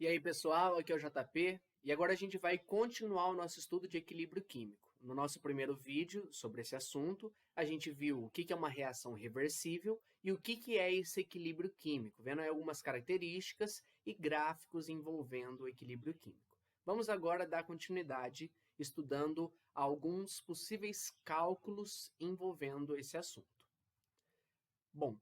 E aí, pessoal, aqui é o JP, e agora a gente vai continuar o nosso estudo de equilíbrio químico. No nosso primeiro vídeo sobre esse assunto, a gente viu o que é uma reação reversível e o que é esse equilíbrio químico, vendo aí algumas características e gráficos envolvendo o equilíbrio químico. Vamos agora dar continuidade estudando alguns possíveis cálculos envolvendo esse assunto. Bom,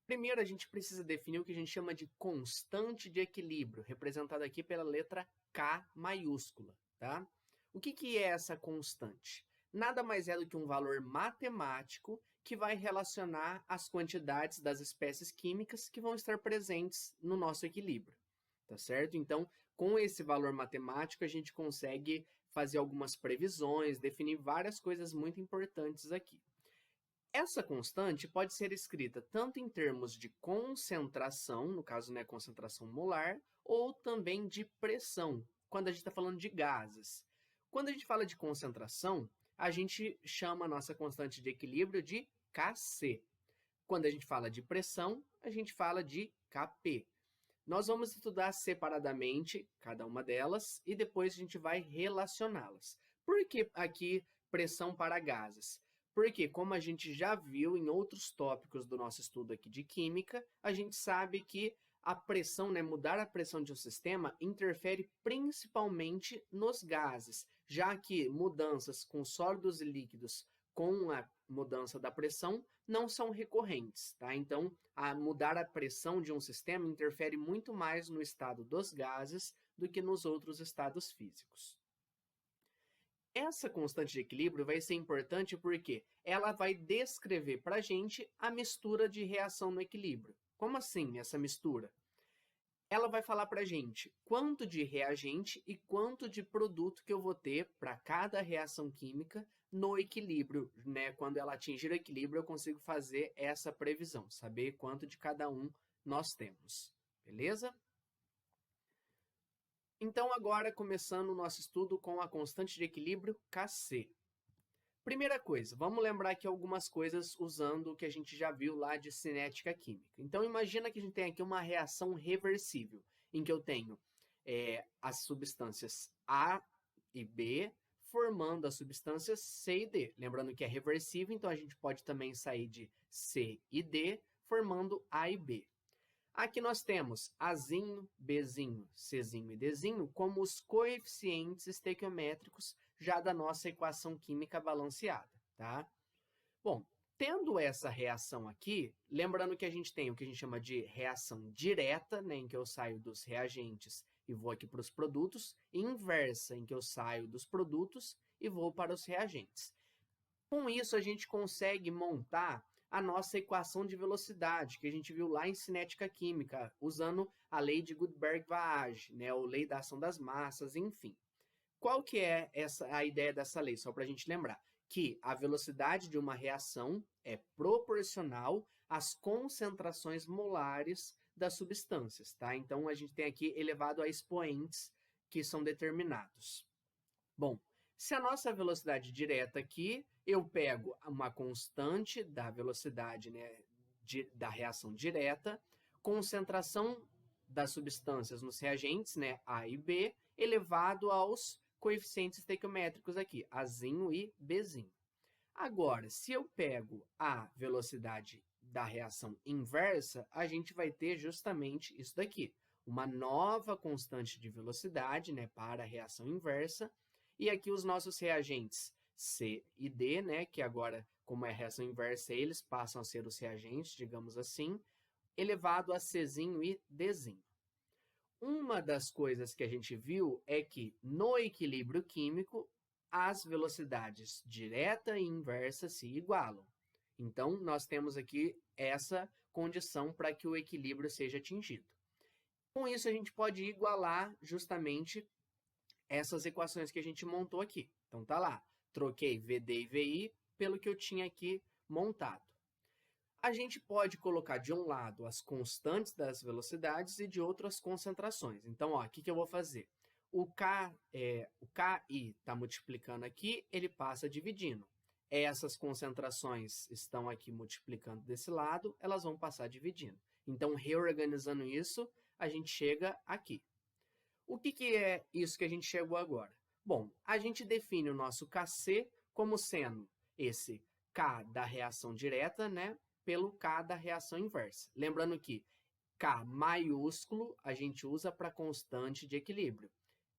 primeiro, a gente precisa definir o que a gente chama de constante de equilíbrio, representada aqui pela letra K maiúscula, tá? O que é essa constante? Nada mais é do que um valor matemático que vai relacionar as quantidades das espécies químicas que vão estar presentes no nosso equilíbrio, tá certo? Então, com esse valor matemático, a gente consegue fazer algumas previsões, definir várias coisas muito importantes aqui. Essa constante pode ser escrita tanto em termos de concentração, no caso, né, concentração molar, ou também de pressão, quando a gente está falando de gases. Quando a gente fala de concentração, a gente chama a nossa constante de equilíbrio de Kc. Quando a gente fala de pressão, a gente fala de Kp. Nós vamos estudar separadamente cada uma delas e depois a gente vai relacioná-las. Por que aqui pressão para gases? Porque, como a gente já viu em outros tópicos do nosso estudo aqui de química, a gente sabe que a pressão, né, mudar a pressão de um sistema interfere principalmente nos gases, já que mudanças com sólidos e líquidos com a mudança da pressão não são recorrentes, tá? Então, mudar a pressão de um sistema interfere muito mais no estado dos gases do que nos outros estados físicos. Essa constante de equilíbrio vai ser importante porque ela vai descrever para a gente a mistura de reação no equilíbrio. Como assim essa mistura? Ela vai falar para a gente quanto de reagente e quanto de produto que eu vou ter para cada reação química no equilíbrio, né? Quando ela atingir o equilíbrio, eu consigo fazer essa previsão, saber quanto de cada um nós temos. Beleza? Então, agora, começando o nosso estudo com a constante de equilíbrio Kc. Primeira coisa, vamos lembrar aqui algumas coisas usando o que a gente já viu lá de cinética química. Então, imagina que a gente tem aqui uma reação reversível, em que eu tenho as substâncias A e B formando as substâncias C e D. Lembrando que é reversível, então a gente pode também sair de C e D formando A e B. Aqui nós temos Azinho, Bzinho, Czinho e Dzinho como os coeficientes estequiométricos já da nossa equação química balanceada, tá? Bom, tendo essa reação aqui, lembrando que a gente tem o que a gente chama de reação direta, né, em que eu saio dos reagentes e vou aqui para os produtos, e inversa, em que eu saio dos produtos e vou para os reagentes. Com isso, a gente consegue montar a nossa equação de velocidade, que a gente viu lá em cinética química, usando a lei de Gutenberg-Vaage, né, ou lei da ação das massas, enfim. Qual que é a ideia dessa lei? Só para a gente lembrar, que a velocidade de uma reação é proporcional às concentrações molares das substâncias, tá? Então, a gente tem aqui elevado a expoentes que são determinados. Bom, se a nossa velocidade direta aqui, eu pego uma constante da velocidade, né, da reação direta, concentração das substâncias nos reagentes, né, A e B, elevado aos coeficientes estequiométricos aqui, Azinho e Bzinho. Agora, se eu pego a velocidade da reação inversa, a gente vai ter justamente isso daqui, uma nova constante de velocidade, né, para a reação inversa, e aqui os nossos reagentes C e D, né, que agora, como é a reação inversa, eles passam a ser os reagentes, digamos assim, elevado a Czinho e Dzinho. Uma das coisas que a gente viu é que no equilíbrio químico, as velocidades direta e inversa se igualam. Então, nós temos aqui essa condição para que o equilíbrio seja atingido. Com isso, a gente pode igualar justamente essas equações que a gente montou aqui. Então, tá lá. Troquei VD e VI pelo que eu tinha aqui montado. A gente pode colocar de um lado as constantes das velocidades e de outro as concentrações. Então, o que eu vou fazer? O KI está multiplicando aqui, ele passa dividindo. Essas concentrações estão aqui multiplicando desse lado, elas vão passar dividindo. Então, reorganizando isso, a gente chega aqui. O que é isso que a gente chegou agora? Bom, a gente define o nosso Kc como sendo esse K da reação direta, né, pelo K da reação inversa. Lembrando que K maiúsculo a gente usa para constante de equilíbrio.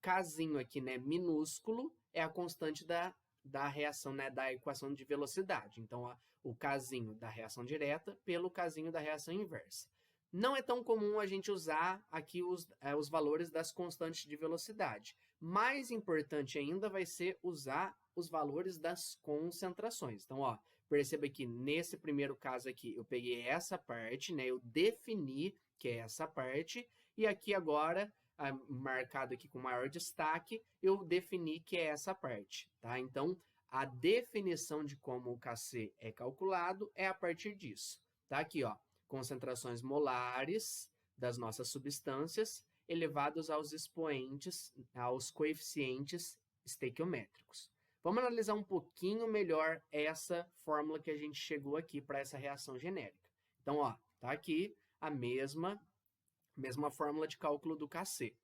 Kzinho aqui, né, minúsculo, é a constante da reação, né, da equação de velocidade. Então, o Kzinho da reação direta pelo Kzinho da reação inversa. Não é tão comum a gente usar aqui os valores das constantes de velocidade. Mais importante ainda vai ser usar os valores das concentrações. Então, ó, perceba que nesse primeiro caso aqui, eu peguei essa parte, né, eu defini que é essa parte, e aqui agora, marcado aqui com maior destaque, eu defini que é essa parte, tá? Então, a definição de como o Kc é calculado é a partir disso. Tá aqui, ó, concentrações molares das nossas substâncias elevados aos expoentes, aos coeficientes estequiométricos. Vamos analisar um pouquinho melhor essa fórmula que a gente chegou aqui para essa reação genérica. Então, ó, tá aqui a mesma fórmula de cálculo do Kc.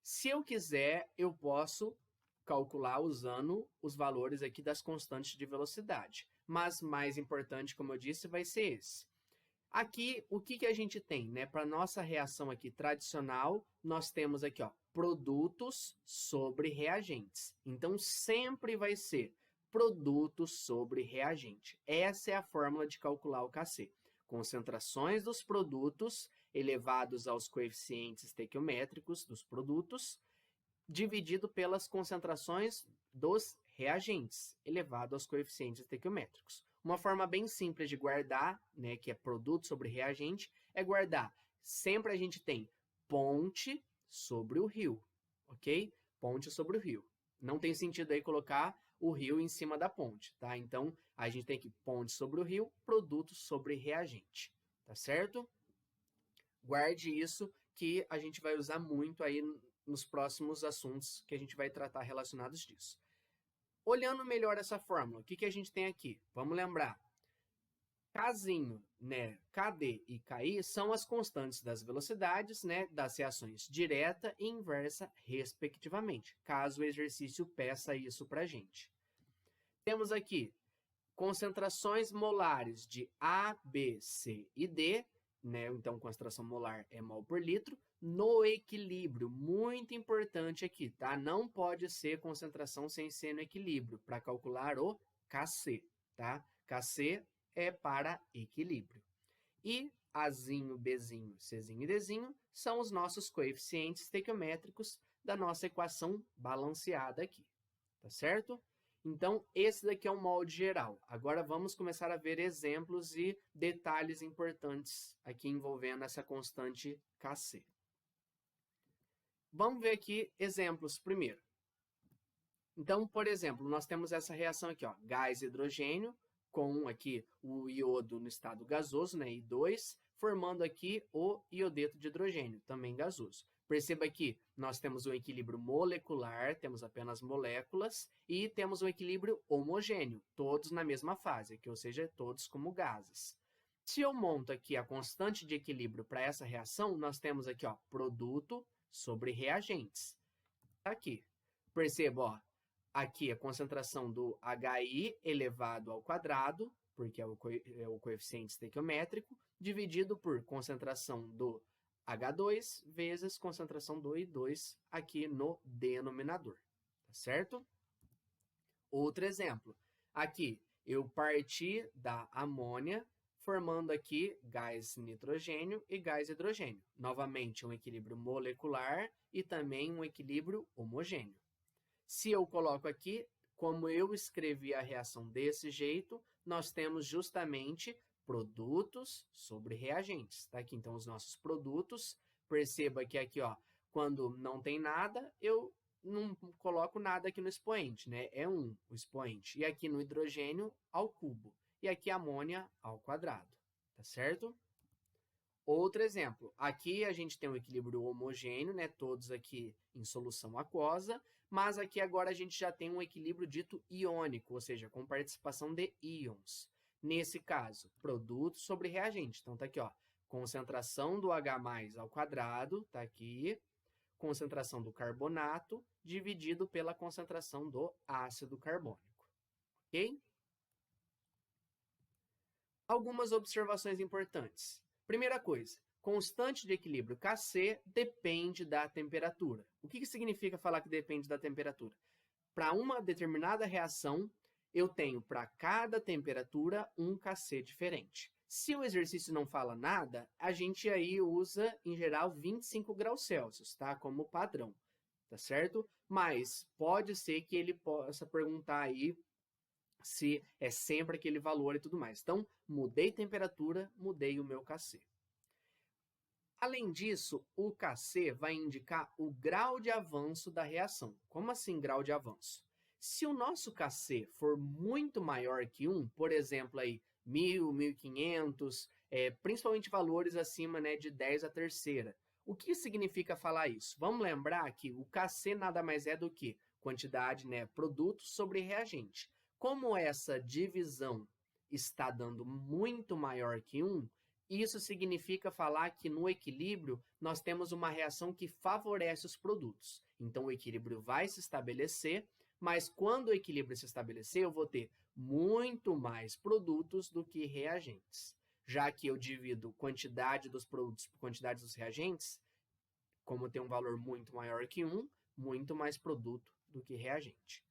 Se eu quiser, eu posso calcular usando os valores aqui das constantes de velocidade. Mas mais importante, como eu disse, vai ser esse. Aqui, o que a gente tem, né? Para nossa reação aqui tradicional, nós temos aqui, ó, produtos sobre reagentes. Então, sempre vai ser produtos sobre reagente. Essa é a fórmula de calcular o Kc. Concentrações dos produtos elevados aos coeficientes estequiométricos dos produtos, dividido pelas concentrações dos reagentes, elevado aos coeficientes estequiométricos. Uma forma bem simples de guardar, né, que é produto sobre reagente, é guardar. Sempre a gente tem ponte sobre o rio, ok? Ponte sobre o rio. Não tem sentido aí colocar o rio em cima da ponte, tá? Então, a gente tem aqui ponte sobre o rio, produto sobre reagente, tá certo? Guarde isso que a gente vai usar muito aí nos próximos assuntos que a gente vai tratar relacionados disso. Olhando melhor essa fórmula, o que a gente tem aqui? Vamos lembrar. Kzinho, né, Kd e Ki são as constantes das velocidades, né, das reações direta e inversa, respectivamente, caso o exercício peça isso para a gente. Temos aqui concentrações molares de A, B, C e D, né, então concentração molar é mol por litro, no equilíbrio, muito importante aqui, tá? Não pode ser concentração sem ser no equilíbrio, para calcular o Kc, tá? Kc é para equilíbrio. E Azinho, Bzinho, Czinho e Dzinho são os nossos coeficientes estequiométricos da nossa equação balanceada aqui, tá certo? Então, esse daqui é o molde geral. Agora, vamos começar a ver exemplos e detalhes importantes aqui envolvendo essa constante Kc. Vamos ver aqui exemplos primeiro. Então, por exemplo, nós temos essa reação aqui, ó, gás hidrogênio com aqui o iodo no estado gasoso, né, I2, formando aqui o iodeto de hidrogênio, também gasoso. Perceba que nós temos um equilíbrio molecular, temos apenas moléculas, e temos um equilíbrio homogêneo, todos na mesma fase, ou seja, todos como gases. Se eu monto aqui a constante de equilíbrio para essa reação, nós temos aqui, ó, produto sobre reagentes. Aqui, perceba, ó, aqui a concentração do HI elevado ao quadrado, porque é o coeficiente estequiométrico, dividido por concentração do H2 vezes concentração do I2 aqui no denominador, tá certo? Outro exemplo, aqui eu parti da amônia, formando aqui gás nitrogênio e gás hidrogênio. Novamente, um equilíbrio molecular e também um equilíbrio homogêneo. Se eu coloco aqui, como eu escrevi a reação desse jeito, nós temos justamente produtos sobre reagentes, tá aqui, então, os nossos produtos. Perceba que aqui, ó, quando não tem nada, eu não coloco nada aqui no expoente, né? É 1 o expoente. E aqui no hidrogênio, ao cubo. E aqui amônia ao quadrado, tá certo? Outro exemplo, aqui a gente tem um equilíbrio homogêneo, né? Todos aqui em solução aquosa, mas aqui agora a gente já tem um equilíbrio dito iônico, ou seja, com participação de íons. Nesse caso, produto sobre reagente. Então, tá aqui, ó, concentração do H+ ao quadrado, tá aqui, concentração do carbonato, dividido pela concentração do ácido carbônico, ok? Algumas observações importantes. Primeira coisa, constante de equilíbrio Kc depende da temperatura. O que significa falar que depende da temperatura? Para uma determinada reação, eu tenho para cada temperatura um Kc diferente. Se o exercício não fala nada, a gente aí usa, em geral, 25 graus Celsius, tá? Como padrão, tá certo? Mas pode ser que ele possa perguntar aí se é sempre aquele valor e tudo mais. Então, mudei temperatura, mudei o meu Kc. Além disso, o Kc vai indicar o grau de avanço da reação. Como assim grau de avanço? Se o nosso Kc for muito maior que 1, por exemplo, aí 1.000, 1.500, principalmente valores acima, né, de 10 à terceira. O que significa falar isso? Vamos lembrar que o Kc nada mais é do que quantidade, né, produto sobre reagente. Como essa divisão está dando muito maior que 1, isso significa falar que no equilíbrio nós temos uma reação que favorece os produtos. Então o equilíbrio vai se estabelecer, mas quando o equilíbrio se estabelecer, eu vou ter muito mais produtos do que reagentes. Já que eu divido quantidade dos produtos por quantidade dos reagentes, como tem um valor muito maior que 1, muito mais produto do que reagente.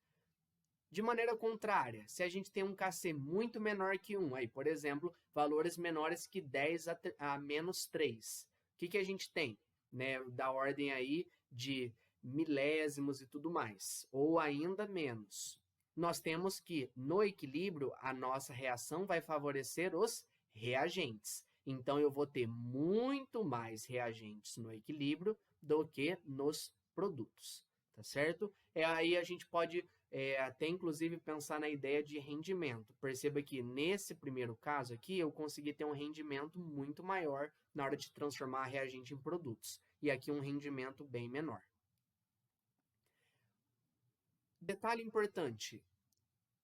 De maneira contrária, se a gente tem um Kc muito menor que 1, aí, por exemplo, valores menores que 10 a menos 3, o que a gente tem? Né, da ordem aí de milésimos e tudo mais, ou ainda menos. Nós temos que, no equilíbrio, a nossa reação vai favorecer os reagentes. Então, eu vou ter muito mais reagentes no equilíbrio do que nos produtos, tá certo? Aí a gente pode até inclusive pensar na ideia de rendimento. Perceba que nesse primeiro caso aqui, eu consegui ter um rendimento muito maior na hora de transformar a reagente em produtos. E aqui um rendimento bem menor. Detalhe importante,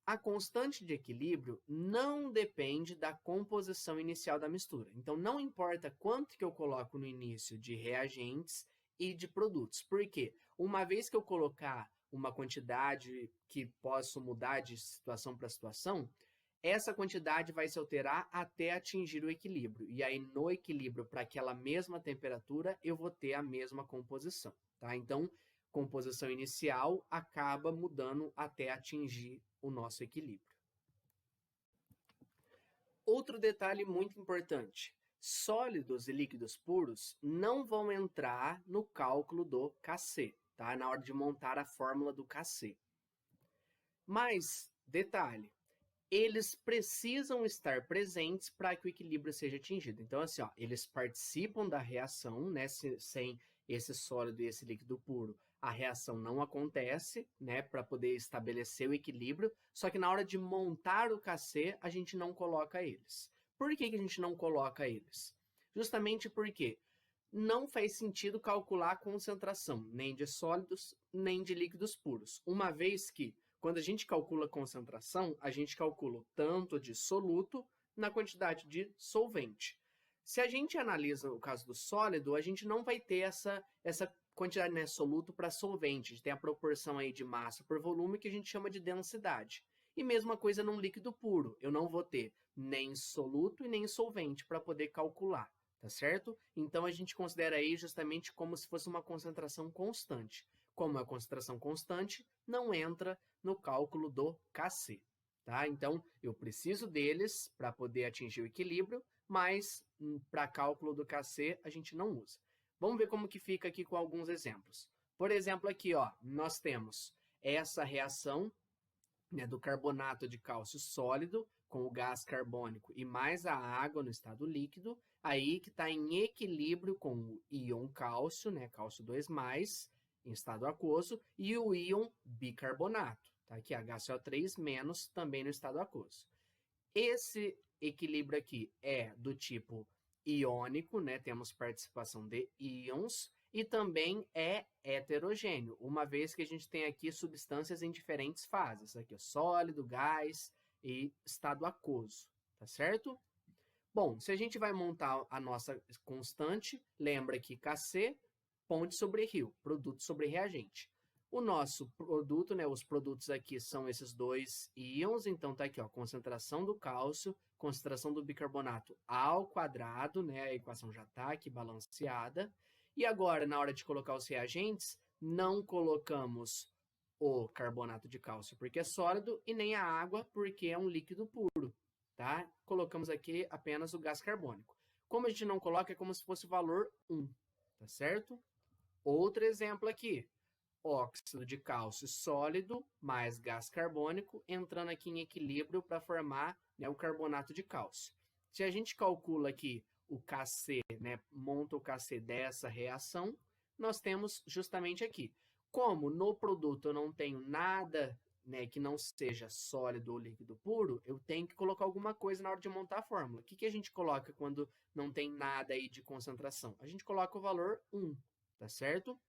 a constante de equilíbrio não depende da composição inicial da mistura. Então, não importa quanto que eu coloco no início de reagentes e de produtos. Por quê? Uma vez que eu colocar uma quantidade que posso mudar de situação para situação, essa quantidade vai se alterar até atingir o equilíbrio. E aí, no equilíbrio, para aquela mesma temperatura, eu vou ter a mesma composição. Tá? Então, composição inicial acaba mudando até atingir o nosso equilíbrio. Outro detalhe muito importante. Sólidos e líquidos puros não vão entrar no cálculo do Kc, tá? Na hora de montar a fórmula do Kc. Mas, detalhe, eles precisam estar presentes para que o equilíbrio seja atingido. Então, assim, ó, eles participam da reação, né? Sem esse sólido e esse líquido puro, a reação não acontece, né? Para poder estabelecer o equilíbrio. Só que na hora de montar o Kc, a gente não coloca eles. Por que a gente não coloca eles? Justamente porque não faz sentido calcular a concentração nem de sólidos nem de líquidos puros, uma vez que quando a gente calcula a concentração, a gente calcula o tanto de soluto na quantidade de solvente. Se a gente analisa o caso do sólido, a gente não vai ter essa quantidade, né, soluto para solvente. A gente tem a proporção aí de massa por volume que a gente chama de densidade. E mesma coisa num líquido puro. Eu não vou ter nem soluto e nem solvente para poder calcular, tá certo? Então a gente considera aí justamente como se fosse uma concentração constante. Como é a concentração constante, não entra no cálculo do Kc, tá? Então, eu preciso deles para poder atingir o equilíbrio, mas para cálculo do Kc a gente não usa. Vamos ver como que fica aqui com alguns exemplos. Por exemplo, aqui, ó, nós temos essa reação, né, do carbonato de cálcio sólido com o gás carbônico e mais a água no estado líquido, aí que está em equilíbrio com o íon cálcio, né, cálcio 2+, em estado aquoso, e o íon bicarbonato, tá? Aqui HCO3- também no estado aquoso. Esse equilíbrio aqui é do tipo iônico, né? Temos participação de íons, e também é heterogêneo, uma vez que a gente tem aqui substâncias em diferentes fases. Aqui, ó, sólido, gás e estado aquoso, tá certo? Bom, se a gente vai montar a nossa constante, lembra que Kc, ponte sobre rio, produto sobre reagente. O nosso produto, né, os produtos aqui são esses dois íons, então tá aqui, ó, concentração do cálcio, concentração do bicarbonato ao quadrado, né, a equação já tá aqui balanceada. E agora, na hora de colocar os reagentes, não colocamos o carbonato de cálcio porque é sólido e nem a água porque é um líquido puro, tá? Colocamos aqui apenas o gás carbônico. Como a gente não coloca, é como se fosse o valor 1, tá certo? Outro exemplo aqui, óxido de cálcio sólido mais gás carbônico entrando aqui em equilíbrio para formar, né, o carbonato de cálcio. Se a gente calcula aqui o Kc, né, monta o Kc dessa reação, nós temos justamente aqui. Como no produto eu não tenho nada, né, que não seja sólido ou líquido puro, eu tenho que colocar alguma coisa na hora de montar a fórmula. O que a gente coloca quando não tem nada aí de concentração? A gente coloca o valor 1, tá certo?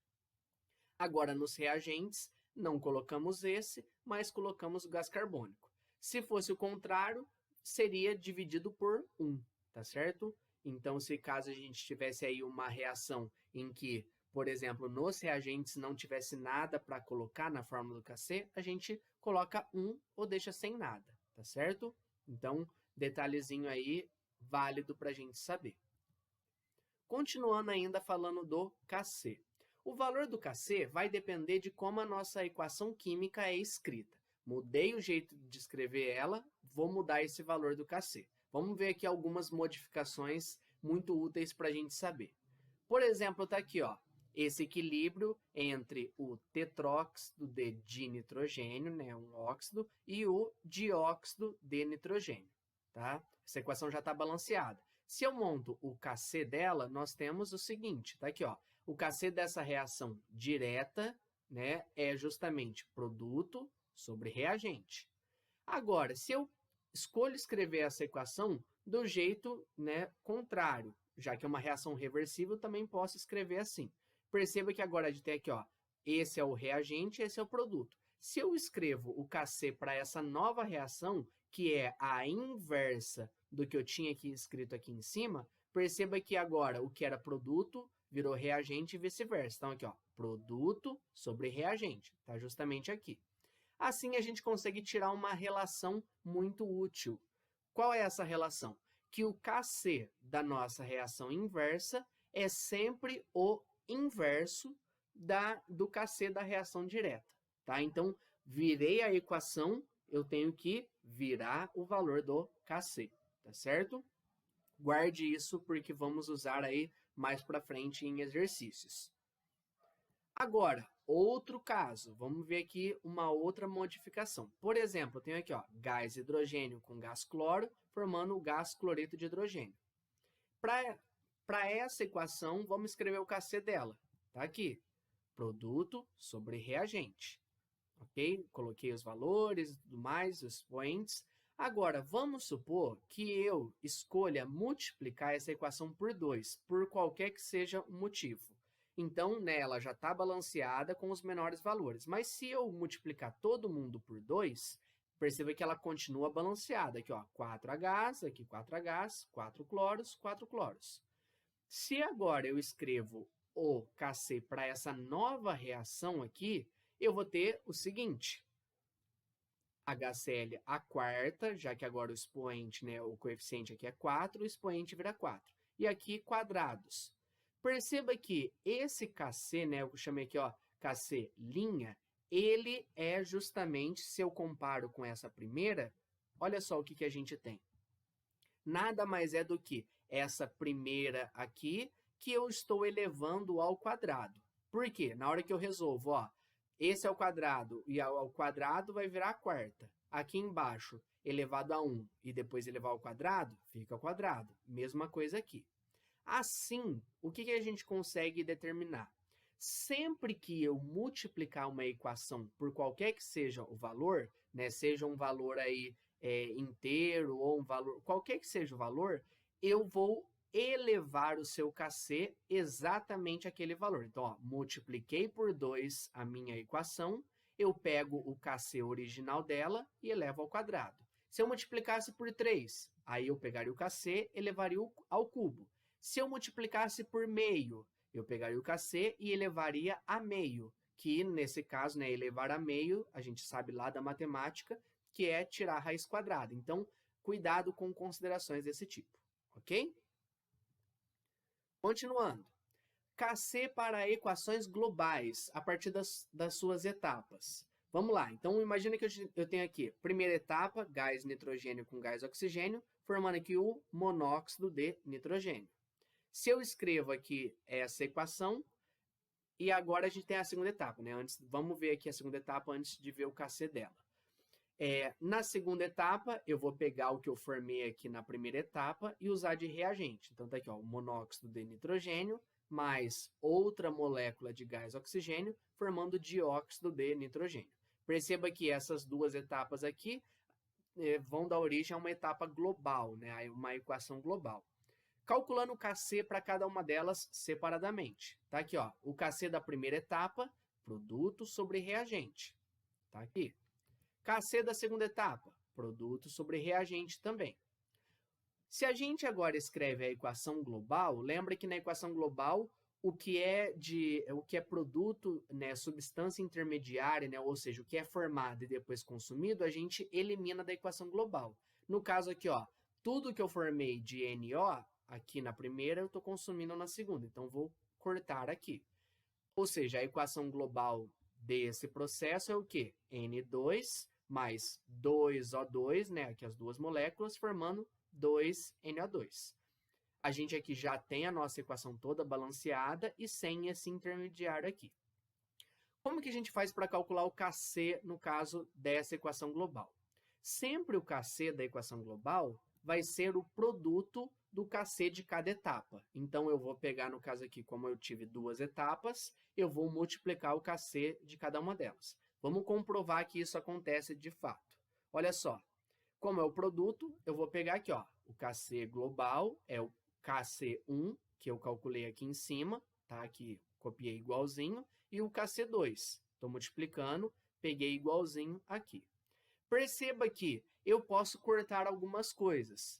Agora, nos reagentes, não colocamos esse, mas colocamos o gás carbônico. Se fosse o contrário, seria dividido por 1, tá certo? Então, se caso a gente tivesse aí uma reação em que, por exemplo, nos reagentes não tivesse nada para colocar na fórmula do Kc, a gente coloca 1 ou deixa sem nada, tá certo? Então, detalhezinho aí válido para a gente saber. Continuando ainda falando do Kc. O valor do Kc vai depender de como a nossa equação química é escrita. Mudei o jeito de escrever ela, vou mudar esse valor do Kc. Vamos ver aqui algumas modificações muito úteis para a gente saber. Por exemplo, está aqui, ó, esse equilíbrio entre o tetróxido de dinitrogênio, né, um óxido, e o dióxido de nitrogênio. Tá? Essa equação já está balanceada. Se eu monto o Kc dela, nós temos o seguinte, tá aqui, ó. O Kc dessa reação direta, né, é justamente produto sobre reagente. Agora, se eu escolho escrever essa equação do jeito, né, contrário, já que é uma reação reversível, também posso escrever assim. Perceba que agora a gente tem aqui, ó, esse é o reagente, esse é o produto. Se eu escrevo o Kc para essa nova reação, que é a inversa do que eu tinha aqui escrito aqui em cima, perceba que agora o que era produto virou reagente e vice-versa. Então, aqui, ó, produto sobre reagente, tá justamente aqui. Assim, a gente consegue tirar uma relação muito útil. Qual é essa relação? Que o Kc da nossa reação inversa é sempre o inverso do Kc da reação direta. Tá? Então, virei a equação, eu tenho que virar o valor do Kc, tá certo? Guarde isso porque vamos usar aí mais para frente em exercícios. Agora, outro caso, vamos ver aqui uma outra modificação. Por exemplo, eu tenho aqui, ó, gás hidrogênio com gás cloro, formando o gás cloreto de hidrogênio. Para essa equação, vamos escrever o Kc dela. Tá aqui, produto sobre reagente. Ok? Coloquei os valores e tudo mais, os expoentes. Agora, vamos supor que eu escolha multiplicar essa equação por 2, por qualquer que seja o motivo. Então, né, ela já está balanceada com os menores valores. Mas se eu multiplicar todo mundo por 2, perceba que ela continua balanceada. Aqui, ó, 4Hs, aqui 4Hs, 4 cloros, 4 cloros. Se agora eu escrevo o Kc para essa nova reação aqui, eu vou ter o seguinte, HCl a quarta, já que agora o expoente, né, o coeficiente aqui é 4, o expoente vira 4. E aqui quadrados. Perceba que esse Kc, né, eu chamei aqui, ó, Kc', ele é justamente, se eu comparo com essa primeira, olha só o que a gente tem. Nada mais é do que essa primeira aqui, que eu estou elevando ao quadrado. Por quê? Na hora que eu resolvo, ó, esse é o quadrado e ao quadrado vai virar a quarta. Aqui embaixo, elevado a 1 e depois elevar ao quadrado, fica ao quadrado. Mesma coisa aqui. Assim, o que a gente consegue determinar? Sempre que eu multiplicar uma equação por qualquer que seja o valor, né, seja um valor aí inteiro ou um valor, qualquer que seja o valor, eu vou elevar o seu Kc exatamente aquele valor. Então, ó, multipliquei por 2 a minha equação, eu pego o Kc original dela e elevo ao quadrado. Se eu multiplicasse por 3, aí eu pegaria o KC e elevaria ao cubo. Se eu multiplicasse por meio, eu pegaria o KC e elevaria a meio, que nesse caso, né, elevar a meio, a gente sabe lá da matemática, que é tirar a raiz quadrada. Então, cuidado com considerações desse tipo, ok? Continuando. KC para equações globais, a partir das suas etapas. Vamos lá, então imagina que eu tenho aqui, primeira etapa, gás nitrogênio com gás oxigênio, formando aqui o monóxido de nitrogênio. Se eu escrevo aqui essa equação, e agora a gente tem a segunda etapa, né? Vamos ver aqui a segunda etapa antes de ver o KC dela. Na segunda etapa, eu vou pegar o que eu formei aqui na primeira etapa e usar de reagente. Então tá aqui, ó, o monóxido de nitrogênio mais outra molécula de gás oxigênio, formando dióxido de nitrogênio. Perceba que essas duas etapas aqui vão dar origem a uma etapa global, né? Uma equação global. Calculando o KC para cada uma delas separadamente. Tá aqui, ó, o KC da primeira etapa, produto sobre reagente. Tá aqui. KC da segunda etapa, produto sobre reagente também. Se a gente agora escreve a equação global, lembra que na equação global o que é produto, né, substância intermediária, né, ou seja, o que é formado e depois consumido, a gente elimina da equação global. No caso aqui, ó, tudo que eu formei de NO, aqui na primeira, eu estou consumindo na segunda, então vou cortar aqui. Ou seja, a equação global desse processo é o quê? N2 mais 2O2, né, aqui as duas moléculas, formando 2NO2. A gente aqui já tem a nossa equação toda balanceada e sem esse intermediário aqui. Como que a gente faz para calcular o KC no caso dessa equação global? Sempre o KC da equação global vai ser o produto do KC de cada etapa. Então, eu vou pegar, no caso aqui, como eu tive duas etapas, eu vou multiplicar o KC de cada uma delas. Vamos comprovar que isso acontece de fato. Olha só, como é o produto, eu vou pegar aqui, ó, o KC global é o KC1, que eu calculei aqui em cima, tá? Aqui copiei igualzinho, e o KC2. Estou multiplicando, peguei igualzinho aqui. Perceba que eu posso cortar algumas coisas.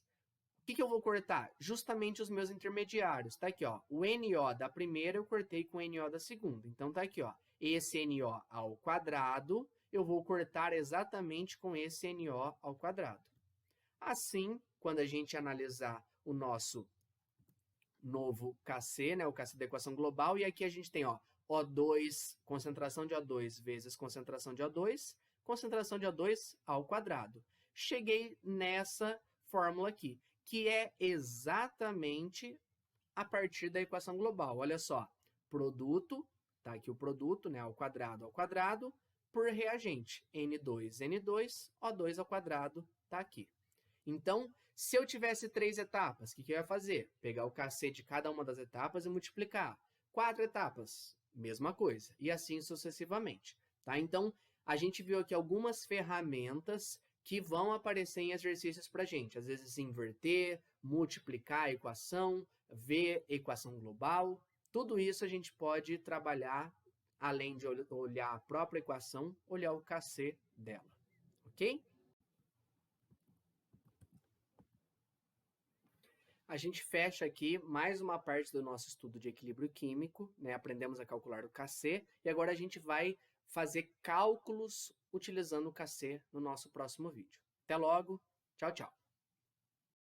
O que eu vou cortar? Justamente os meus intermediários. Tá aqui, ó, o NO da primeira eu cortei com o NO da segunda. Então, tá aqui, ó, esse NO ao quadrado, eu vou cortar exatamente com esse NO ao quadrado. Assim, quando a gente analisar o nosso novo KC, né, o KC da equação global, e aqui a gente tem, ó, O2, concentração de O2 vezes concentração de O2 ao quadrado. Cheguei nessa fórmula aqui, que é exatamente a partir da equação global. Olha só, produto, tá aqui o produto, né, ao quadrado, por reagente, N2, N2, O2 ao quadrado, tá aqui. Então, se eu tivesse 3 etapas, o que eu ia fazer? Pegar o KC de cada uma das etapas e multiplicar. 4 etapas, mesma coisa, e assim sucessivamente. Tá? Então, a gente viu aqui algumas ferramentas que vão aparecer em exercícios para a gente. Às vezes, inverter, multiplicar a equação, ver equação global. Tudo isso a gente pode trabalhar, além de olhar a própria equação, olhar o KC dela. Ok? A gente fecha aqui mais uma parte do nosso estudo de equilíbrio químico, né? Aprendemos a calcular o KC e agora a gente vai fazer cálculos utilizando o KC no nosso próximo vídeo. Até logo, tchau, tchau!